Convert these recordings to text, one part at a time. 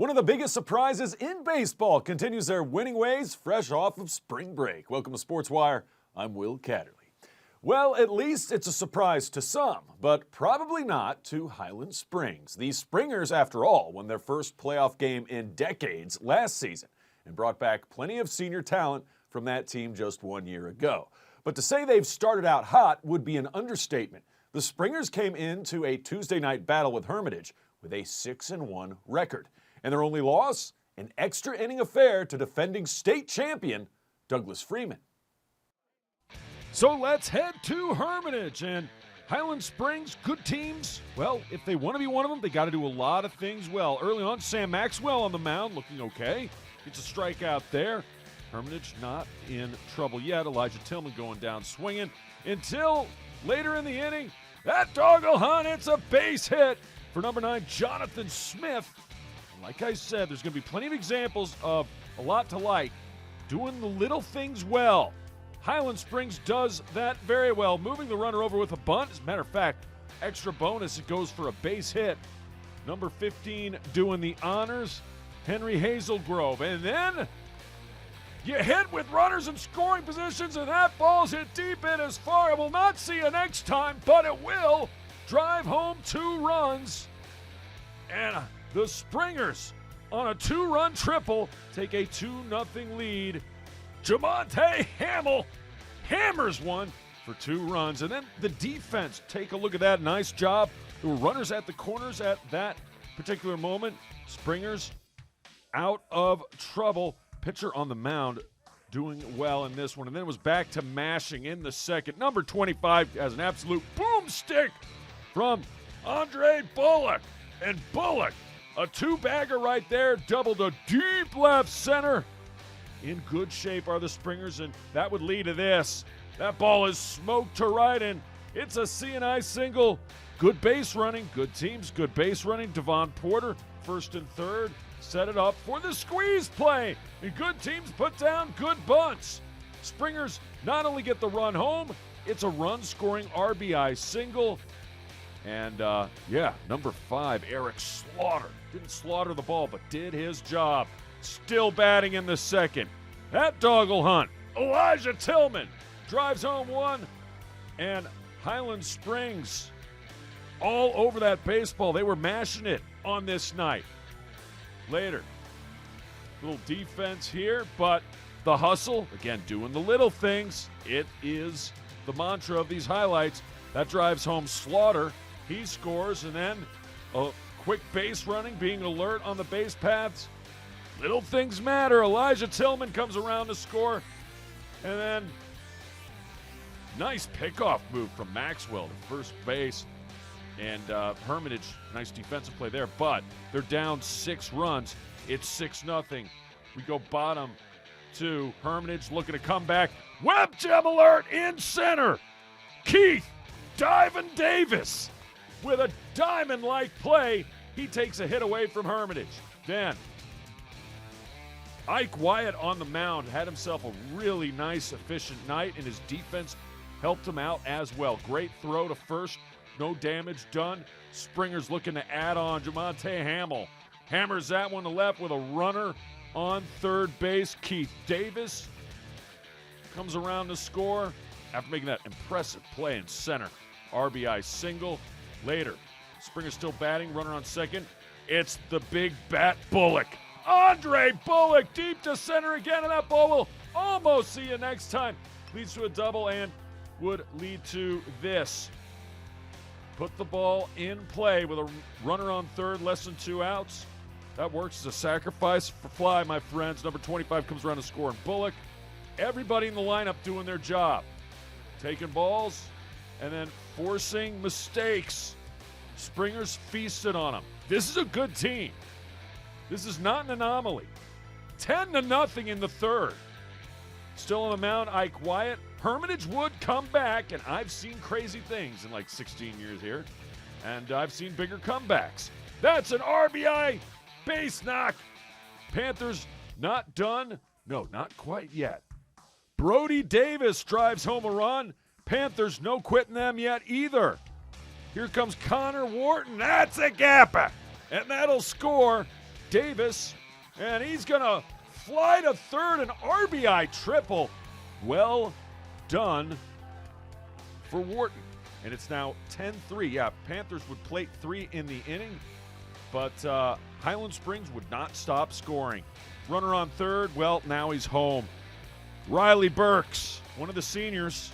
One of the biggest surprises in baseball continues their winning ways fresh off of spring break. Welcome to Sports Wire. I'm Will Catterley. Well, at least it's a surprise to some, but probably not to Highland Springs. These Springers, after all, won their first playoff game in decades last season and brought back plenty of senior talent from that team just 1 year ago. But to say they've started out hot would be an understatement. The Springers came into a Tuesday night battle with Hermitage with a 6-1 record. And their only loss? An extra inning affair to defending state champion Douglas Freeman. So let's head to Hermitage and Highland Springs. Good teams. Well, if they want to be one of them, they got to do a lot of things well. Early on, Sam Maxwell on the mound looking okay. Gets a strikeout there. Hermitage not in trouble yet. Elijah Tillman going down swinging until later in the inning. That dog will hunt. It's a base hit for number 9, Jonathan Smith. Like I said, there's going to be plenty of examples of a lot to like. Doing the little things well. Highland Springs does that very well. Moving the runner over with a bunt. As a matter of fact, extra bonus, it goes for a base hit. Number 15 doing the honors, Henry Hazelgrove. And then you hit with runners in scoring positions, and that ball's hit deep in as far. It will not see you next time, but it will drive home 2 runs. And the Springers, on a 2-run triple, take a 2-0 lead. Jamonte Hamill hammers one for 2 runs. And then the defense, take a look at that. Nice job. There were runners at the corners at that particular moment. Springers out of trouble. Pitcher on the mound doing well in this one. And then it was back to mashing in the second. Number 25 has an absolute boomstick from Andre Bullock. And Bullock, a 2-bagger right there, doubled a deep left center. In good shape are the Springers, and that would lead to this. That ball is smoked to right, and it's a C&I single. Good base running, good teams, good base running. Devon Porter, first and third, set it up for the squeeze play. And good teams put down good bunts. Springers not only get the run home, it's a run-scoring RBI single. And, number 5, Eric Slaughter. Didn't slaughter the ball, but did his job. Still batting in the second. That dog will hunt. Elijah Tillman drives home 1. And Highland Springs all over that baseball. They were mashing it on this night. Later, little defense here, but the hustle, again, doing the little things. It is the mantra of these highlights. That drives home Slaughter. He scores, and then a quick base running, being alert on the base paths. Little things matter. Elijah Tillman comes around to score. And then nice pickoff move from Maxwell to first base. And Hermitage, nice defensive play there. But they're down 6 runs. It's 6-0. We go bottom to Hermitage looking to come back. Web gem alert in center. Keith Diamond Davis with a diamond-like play. He takes a hit away from Hermitage. Then Ike Wyatt on the mound had himself a really nice, efficient night, and his defense helped him out as well. Great throw to first. No damage done. Springers looking to add on. Jamonte Hamill hammers that one to left with a runner on third base. Keith Davis comes around to score after making that impressive play in center. RBI single. Later, Springers still batting, runner on second. It's the big bat Bullock. Andre Bullock deep to center again, and that ball will almost see you next time. Leads to a double and would lead to this. Put the ball in play with a runner on third, less than 2 outs. That works as a sacrifice for fly, my friends. Number 25 comes around to score, and Bullock, everybody in the lineup doing their job. Taking balls and then forcing mistakes. Springers feasted on them. This is a good team. This is not an anomaly. 10-0 in the third. Still on the mound, Ike Wyatt. Hermitage would come back, and I've seen crazy things in like 16 years here, and I've seen bigger comebacks. That's an RBI base knock. Panthers not done. No, not quite yet. Brody Davis drives home a run. Panthers no quitting them yet either. Here comes Connor Wharton. That's a gapper. And that'll score Davis, and he's going to fly to third, an RBI triple. Well done for Wharton. And it's now 10-3. Yeah, Panthers would plate 3 in the inning, but Highland Springs would not stop scoring. Runner on third, well, now he's home. Riley Burks, one of the seniors,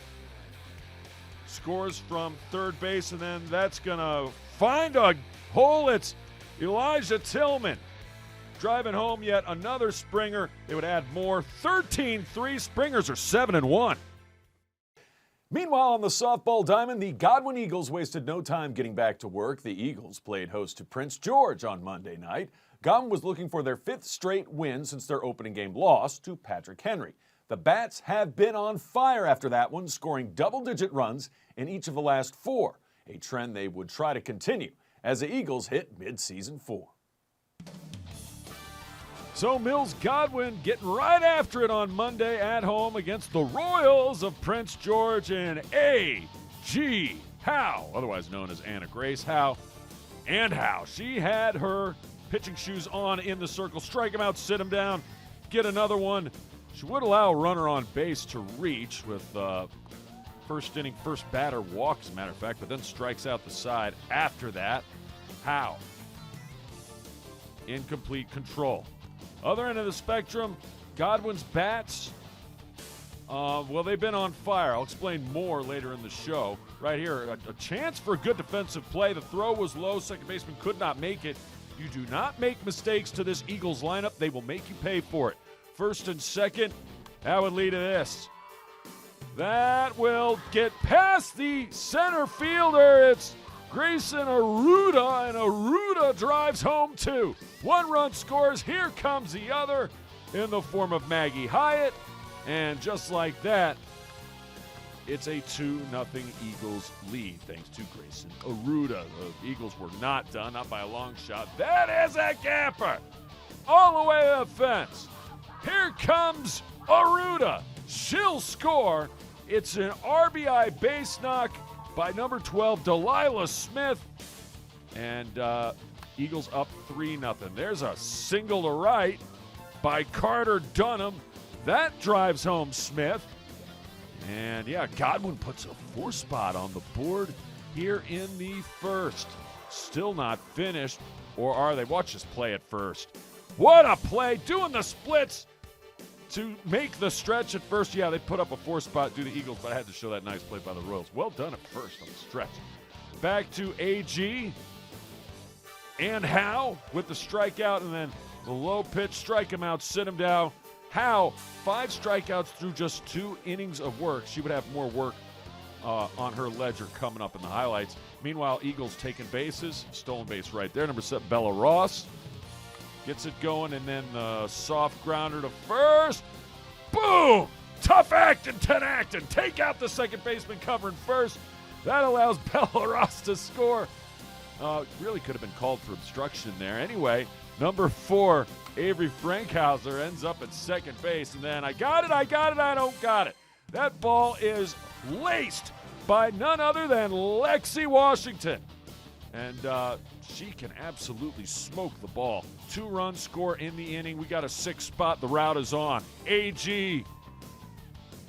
scores from third base, and then that's going to find a hole. It's Elijah Tillman driving home yet another Springer. They would add more. 13-3. Springers are 7-1. Meanwhile, on the softball diamond, the Godwin Eagles wasted no time getting back to work. The Eagles played host to Prince George on Monday night. Godwin was looking for their 5th straight win since their opening game loss to Patrick Henry. The Bats have been on fire after that one, scoring double-digit runs in each of the last 4, a trend they would try to continue as the Eagles hit mid-season form. So Mills Godwin getting right after it on Monday at home against the Royals of Prince George and A.G. Howe, otherwise known as Anna Grace Howe. And Howe, she had her pitching shoes on in the circle. Strike him out, sit him down, get another one. She would allow a runner on base to reach with first inning, first batter walk, as a matter of fact, but then strikes out the side after that. Howe, in complete control. Other end of the spectrum, Godwin's bats, well, they've been on fire. I'll explain more later in the show. Right here, a chance for a good defensive play. The throw was low. Second baseman could not make it. You do not make mistakes to this Eagles lineup. They will make you pay for it. First and second, that would lead to this. That will get past the center fielder. It's Grayson Aruda, and Aruda drives home 2. 1 run scores. Here comes the other in the form of Maggie Hyatt. And just like that, it's a 2-0 Eagles lead thanks to Grayson Aruda. The Eagles were not done, not by a long shot. That is a gapper all the way to the fence. Here comes Aruda. She'll score. It's an RBI base knock by number 12, Delilah Smith. And Eagles up 3-0. There's a single to right by Carter Dunham. That drives home Smith. And yeah, Godwin puts a 4 spot on the board here in the first. Still not finished. Or are they? Watch this play at first. What a play. Doing the splits to make the stretch at first. Yeah, they put up a 4 spot due to the Eagles, but I had to show that nice play by the Royals. Well done at first on the stretch. Back to AG and Howe with the strikeout, and then the low pitch, strike him out, sit him down. Howe, 5 strikeouts through just 2 innings of work. She would have more work on her ledger coming up in the highlights. Meanwhile, Eagles taking bases. Stolen base right there. Number 7, Bella Ross gets it going, and then the soft grounder to first. Boom! Tough acting, 10 acting. Take out the second baseman covering first. That allows Bella Ross to score. Really could have been called for obstruction there. Anyway, number 4, Avery Frankhauser ends up at second base. And then I got it, I don't got it. That ball is laced by none other than Lexi Washington. And she can absolutely smoke the ball. 2-run score in the inning. We got a 6 spot. The route is on. AG,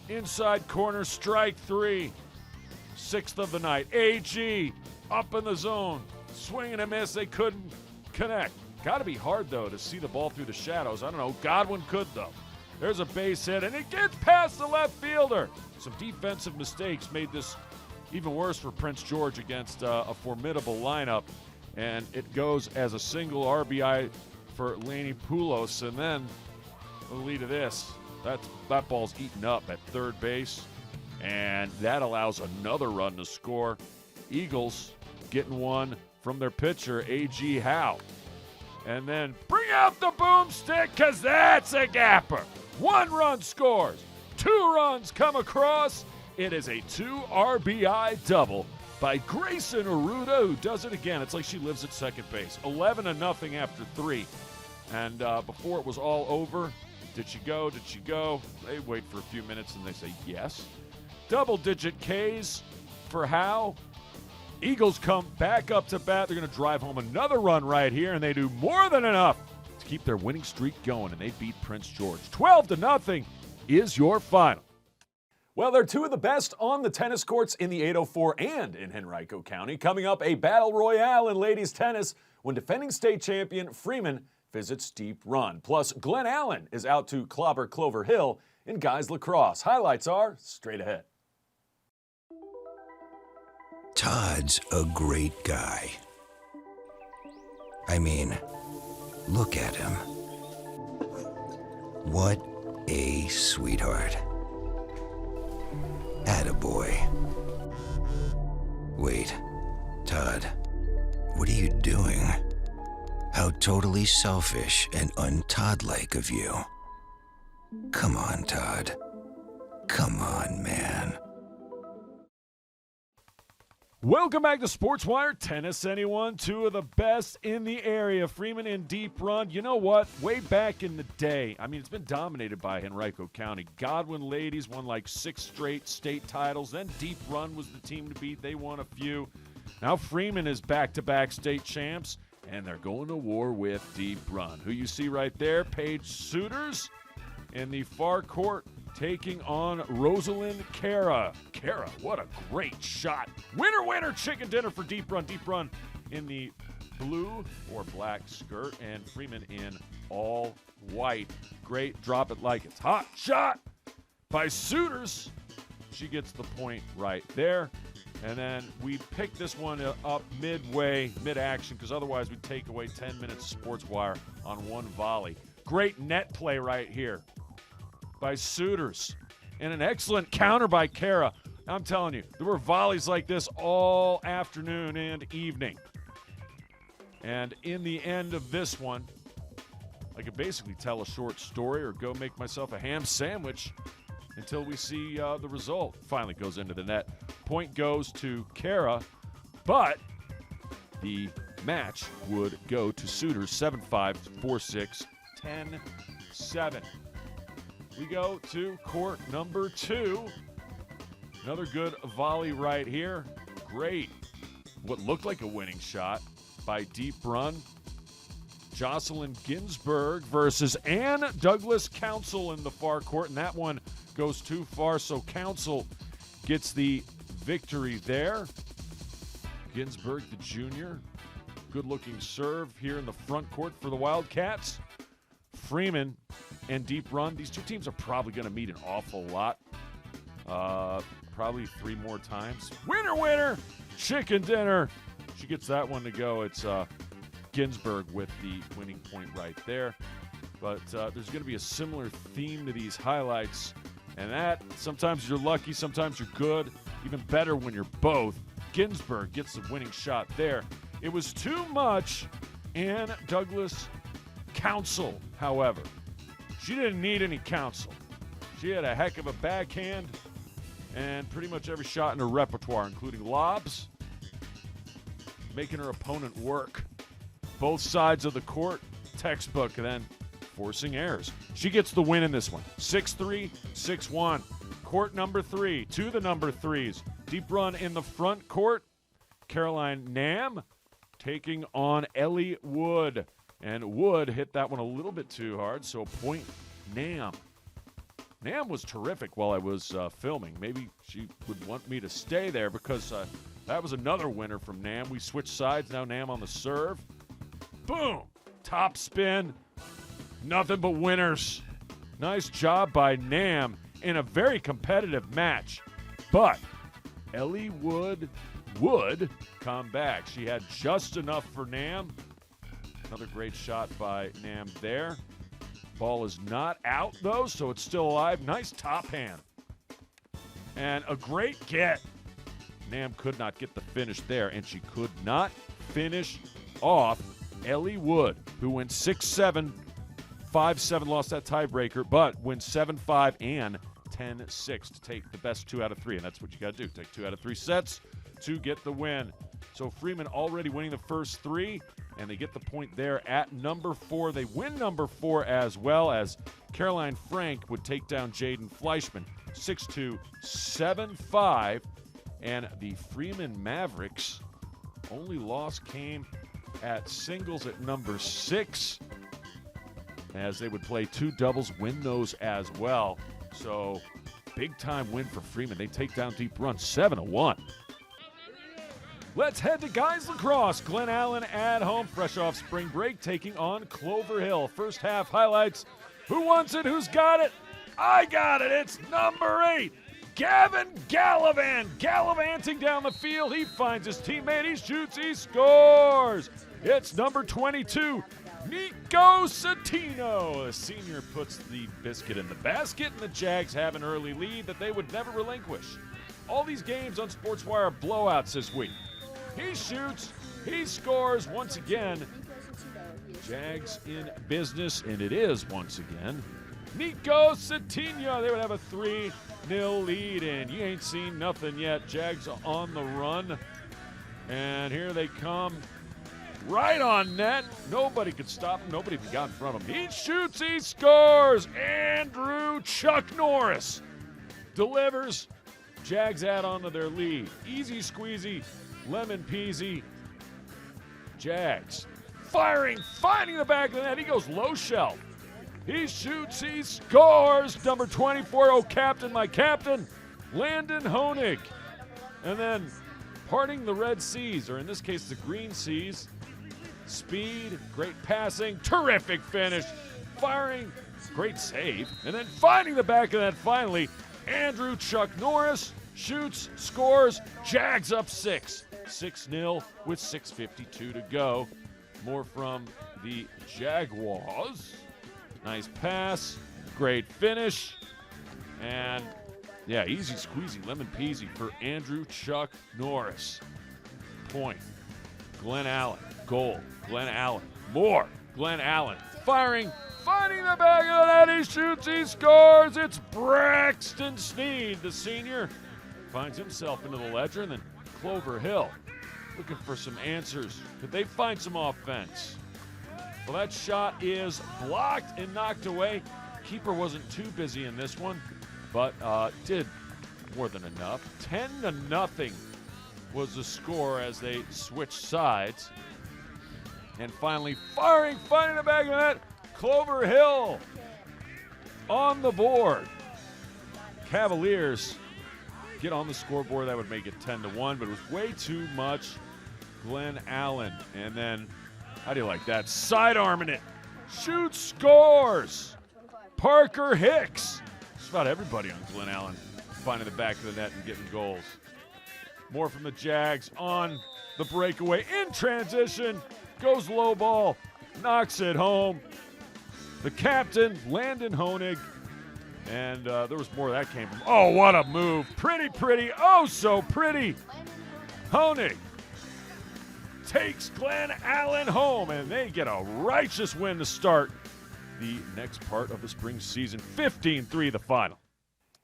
inside corner, strike 3. 6th of the night. AG, up in the zone. Swing and a miss. They couldn't connect. Got to be hard, though, to see the ball through the shadows. I don't know. Godwin could, though. There's a base hit, and it gets past the left fielder. Some defensive mistakes made this even worse for Prince George against a formidable lineup. And it goes as a single RBI for Laney Poulos. And then the lead of this. That ball's eaten up at third base. And that allows another run to score. Eagles getting one from their pitcher, A.G. Howe. And then bring out the boomstick, because that's a gapper. 1 run scores. 2 runs come across. It is a 2 RBI double by Grayson Aruda, who does it again. It's like she lives at second base. 11-0 after 3. And before it was all over, did she go? Did she go? They wait for a few minutes and they say yes. Double-digit Ks for Howe. Eagles come back up to bat. They're going to drive home another run right here, and they do more than enough to keep their winning streak going, and they beat Prince George. 12-0 is your final. Well, they're two of the best on the tennis courts in the 804 and in Henrico County. Coming up, a battle royale in ladies tennis when defending state champion Freeman visits Deep Run. Plus, Glen Allen is out to clobber Clover Hill in guys lacrosse. Highlights are straight ahead. Todd's a great guy. I mean, look at him. What a sweetheart. Attaboy. Wait, Todd, what are you doing? How totally selfish and un-Todd-like of you. Come on, Todd. Come on, man. Welcome back to SportsWire Tennis, anyone. Two of the best in the area, Freeman and Deep Run. You know what? Way back in the day, I mean, it's been dominated by Henrico County. Godwin ladies won like 6 straight state titles. Then Deep Run was the team to beat. They won a few. Now Freeman is back-to-back state champs, and they're going to war with Deep Run. Who you see right there, Paige Suitors in the far court, taking on Rosalind Cara. Cara, what a great shot. Winner, winner, chicken dinner for Deep Run. Deep Run in the blue or black skirt, and Freeman in all white. Great, drop it like it's hot. Shot by Suitors. She gets the point right there. And then we pick this one up midway, mid-action, because otherwise we'd take away 10 minutes of Sports Wire on one volley. Great net play right here by Suitors, and an excellent counter by Cara. I'm telling you, there were volleys like this all afternoon and evening. And in the end of this one, I could basically tell a short story or go make myself a ham sandwich until we see the result. Finally goes into the net. Point goes to Cara, but the match would go to Suitors 7-5, 4-6, 10-7. We go to court number 2. Another good volley right here. Great. What looked like a winning shot by Deep Run. Jocelyn Ginsburg versus Ann Douglas Council in the far court, and that one goes too far, so Council gets the victory there. Ginsburg, the junior. Good-looking serve here in the front court for the Wildcats. Freeman and Deep Run, these two teams are probably going to meet an awful lot. Probably 3 more times. Winner, winner, chicken dinner. She gets that one to go. It's Ginsburg with the winning point right there. But there's going to be a similar theme to these highlights. And that, sometimes you're lucky, sometimes you're good. Even better when you're both. Ginsburg gets the winning shot there. It was too much. Ann Douglas Council, however. She didn't need any counsel. She had a heck of a backhand and pretty much every shot in her repertoire, including lobs, making her opponent work. Both sides of the court, textbook, and then forcing errors. She gets the win in this one. 6-3, 6-1. Court number 3, to the number 3s. Deep Run in the front court. Caroline Nam taking on Ellie Wood. And Wood hit that one a little bit too hard, so point Nam. Nam was terrific while I was filming. Maybe she would want me to stay there because that was another winner from Nam. We switched sides, now Nam on the serve. Boom! Top spin. Nothing but winners. Nice job by Nam in a very competitive match. But Ellie Wood would come back. She had just enough for Nam. Another great shot by Nam there. Ball is not out, though, so it's still alive. Nice top hand. And a great get. Nam could not get the finish there, and she could not finish off Ellie Wood, who went 6-7, 5-7, lost that tiebreaker, but went 7-5 and 10-6 to take the best 2 out of 3, and that's what you got to do. Take 2 out of 3 sets to get the win. So Freeman already winning the first 3, and they get the point there at number 4. They win number 4 as well, as Caroline Frank would take down Jaden Fleischman 6-2, 7-5, and the Freeman Mavericks only loss came at singles at number 6. as they would play 2 doubles, win those as well. So big-time win for Freeman. They take down Deep Run 7-1. Let's head to guys lacrosse. Glen Allen at home, fresh off spring break, taking on Clover Hill. First half highlights. Who wants it? Who's got it? I got it. It's number 8. Gavin gallivanting down the field. He finds his teammate. He shoots. He scores. It's number 22, Nico Satino. The senior puts the biscuit in the basket, and the Jags have an early lead that they would never relinquish. All these games on SportsWire are blowouts this week. He shoots. He scores once again. Jags in business, and it is once again Nico Satino. They would have a 3-0 lead, and you ain't seen nothing yet. Jags on the run, and here they come. Right on net. Nobody could stop him. Nobody even got in front of him. He shoots. He scores. Andrew Chuck Norris delivers. Jags add on to their lead. Easy squeezy, lemon peasy. Jags firing, finding the back of the net. He goes low shelf. He shoots. He scores. Number 24, oh captain, my captain, Landon Honig. And then parting the Red Seas, or in this case the Green Seas. Speed, great passing, terrific finish, firing, great save, and then finding the back of that finally. Andrew Chuck Norris shoots, scores, Jags up 6-0 with 6:52 to go. More from the Jaguars. Nice pass, great finish, and yeah, easy squeezy, lemon peasy for Andrew Chuck Norris. Point. Glen Allen, goal. Glen Allen, more. Glen Allen, firing, finding the back of the net. He shoots, he scores. It's Braxton Sneed, the senior, finds himself into the ledger. And then Clover Hill, looking for some answers. Could they find some offense? Well, that shot is blocked and knocked away. Keeper wasn't too busy in this one, but did more than enough. 10-0 was the score as they switched sides. And finally, firing, finding the back of the net. Clover Hill on the board. Cavaliers get on the scoreboard. That would make it 10-1, but it was way too much. Glen Allen, and then, how do you like that? Sidearming it. Shoots, scores. Parker Hicks. Just about everybody on Glen Allen finding the back of the net and getting goals. More from the Jags on the breakaway. In transition, goes low ball, knocks it home. The captain, Landon Honig, and there was more that came from. Oh, what a move. Pretty, oh so pretty. Honig takes Glen Allen home, and they get a righteous win to start the next part of the spring season. 15-3 the final.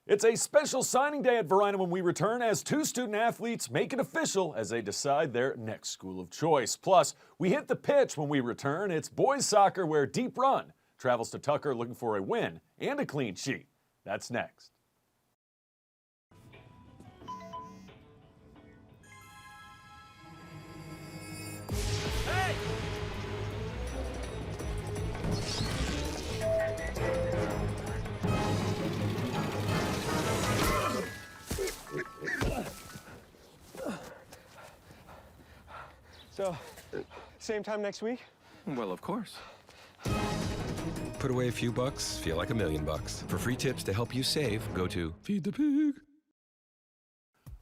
It's a special signing day at Varina when we return, as 2 student athletes make it official as they decide their next school of choice. Plus, we hit the pitch when we return. It's boys soccer, where Deep Run travels to Tucker looking for a win and a clean sheet. That's next. Hey! So, same time next week? Well, of course. Put away a few bucks, feel like $1 million. For free tips to help you save, go to Feed the Pig.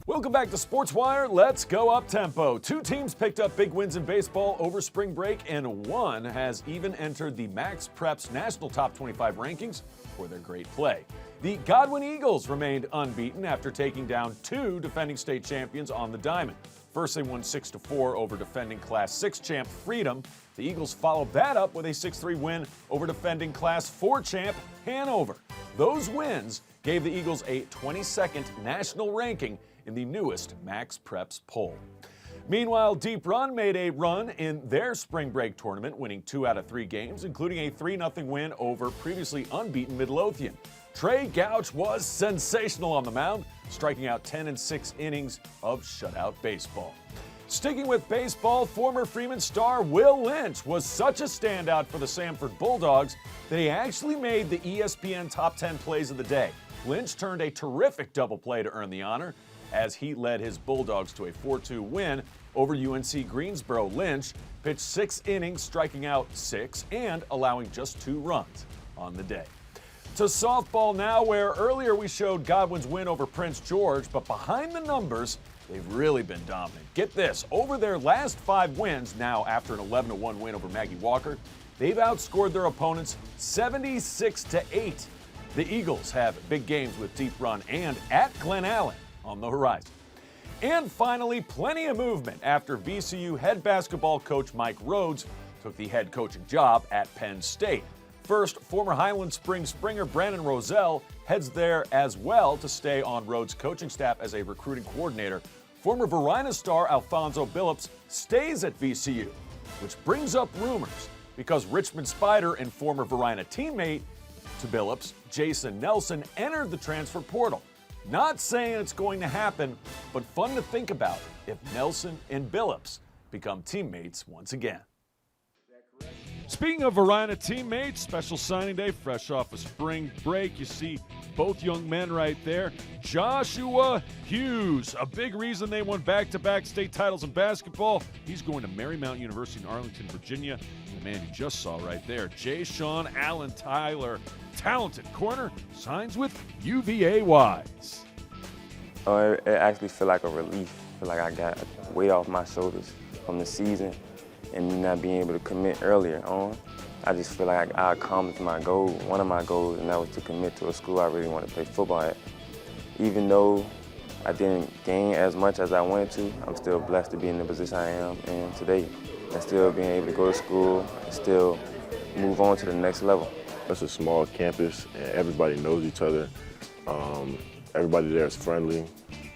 Welcome back to SportsWire. Let's go up tempo. 2 teams picked up big wins in baseball over spring break, and 1 has even entered the Max Preps National Top 25 rankings for their great play. The Godwin Eagles remained unbeaten after taking down 2 defending state champions on the diamond. First, they won 6-4 over defending Class 6 champ Freedom. The Eagles followed that up with a 6-3 win over defending Class 4 champ Hanover. Those wins gave the Eagles a 22nd national ranking in the newest Max Preps poll. Meanwhile, Deep Run made a run in their spring break tournament, winning 2 out of 3 games, including a 3-0 win over previously unbeaten Midlothian. Trey Gouch was sensational on the mound, striking out 10 and 6 innings of shutout baseball. Sticking with baseball, former Freeman star Will Lynch was such a standout for the Samford Bulldogs that he actually made the ESPN Top 10 Plays of the Day. Lynch turned a terrific double play to earn the honor as he led his Bulldogs to a 4-2 win over UNC Greensboro. Lynch pitched 6 innings, striking out 6 and allowing just 2 runs on the day. To softball now, where earlier we showed Godwin's win over Prince George, but behind the numbers, they've really been dominant. Get this, over their last 5 wins, now after an 11-1 win over Maggie Walker, they've outscored their opponents 76-8. The Eagles have big games with Deep Run and at Glen Allen on the horizon. And finally, plenty of movement after VCU head basketball coach Mike Rhodes took the head coaching job at Penn State. First, former Highland Springs Springer Brandon Roselle heads there as well to stay on Rhodes' coaching staff as a recruiting coordinator. Former Varina star Alfonso Billups stays at VCU, which brings up rumors because Richmond Spider and former Varina teammate to Billups, Jason Nelson, entered the transfer portal. Not saying it's going to happen, but fun to think about if Nelson and Billups become teammates once again. Speaking of Varina teammates, special signing day, fresh off a spring break. You see both young men right there. Joshua Hughes, a big reason they won back-to-back state titles in basketball. He's going to Marymount University in Arlington, Virginia. The man you just saw right there, Jay Sean Allen Tyler, talented corner, signs with UVA Wise. It actually feel like a relief. I feel like I got weight off my shoulders from the season and me not being able to commit earlier on. I just feel like I accomplished my goal, one of my goals, and that was to commit to a school I really want to play football at. Even though I didn't gain as much as I wanted to, I'm still blessed to be in the position I am in today and still being able to go to school and still move on to the next level. It's a small campus and everybody knows each other. Everybody there is friendly.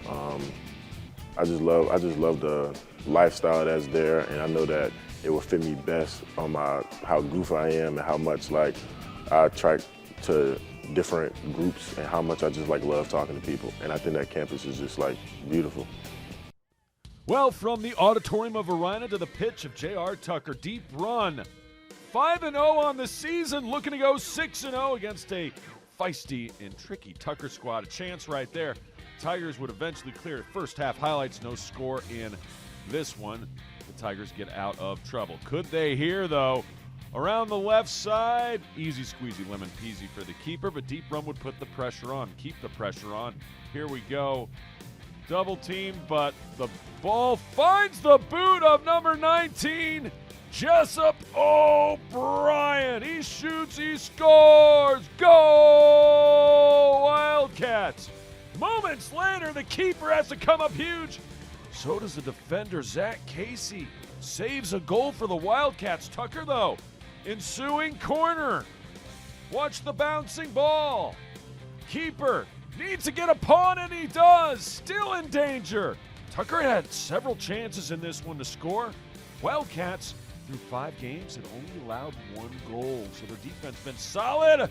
I just love the lifestyle that's there, and I know that it will fit me best on how goofy I am and how much I attract to different groups and how much I just love talking to people. And I think that campus is just beautiful. Well, from the auditorium of Varina to the pitch of J.R. Tucker, deep run. 5-0 on the season, looking to go 6-0 against a feisty and tricky Tucker squad. A chance right there. Tigers would eventually clear it. First half highlights, no score in this one. The Tigers get out of trouble. Could they here, though? Around the left side, easy squeezy lemon peasy for the keeper, but deep run would put the pressure on, keep the pressure on. Here we go. Double team, but the ball finds the boot of number 19, Jessup O'Brien. He shoots, he scores. Go Wildcats. Moments later, the keeper has to come up huge. So does the defender, Zach Casey. Saves a goal for the Wildcats. Tucker, though, ensuing corner. Watch the bouncing ball. Keeper needs to get a pawn, and he does. Still in danger. Tucker had several chances in this one to score. Wildcats, through 5 games, had only allowed 1 goal, so their defense been solid.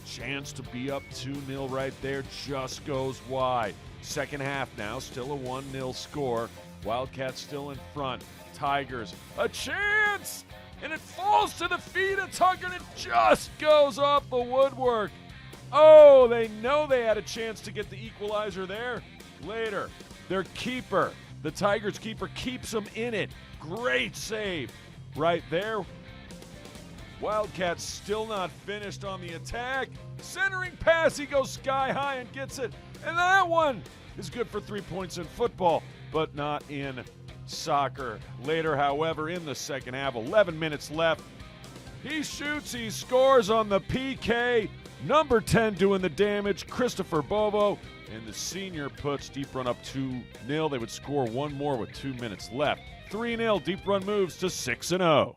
Chance to be up 2-0 right there, just goes wide. Second half now, still a 1-0 score. Wildcats still in front. Tigers, a chance! And it falls to the feet of Tucker, and it just goes off the woodwork. Oh, they know they had a chance to get the equalizer there. Later, their keeper, the Tigers keeper, keeps them in it. Great save right there. Wildcats still not finished on the attack. Centering pass, he goes sky high and gets it. And that one is good for 3 points in football, but not in soccer. Later, however, in the second half, 11 minutes left. He shoots, he scores on the PK. Number 10 doing the damage, Christopher Bobo. And the senior puts deep run up 2-0. They would score 1 more with 2 minutes left. 3-0, deep run moves to 6-0.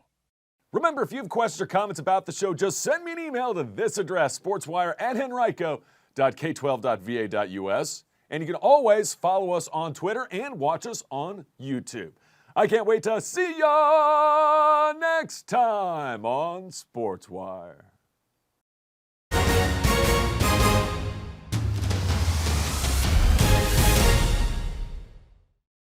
Remember, if you have questions or comments about the show, just send me an email to this address, sportswire@henrico.k12.va.us. And you can always follow us on Twitter and watch us on YouTube. I can't wait to see ya next time on Sportswire.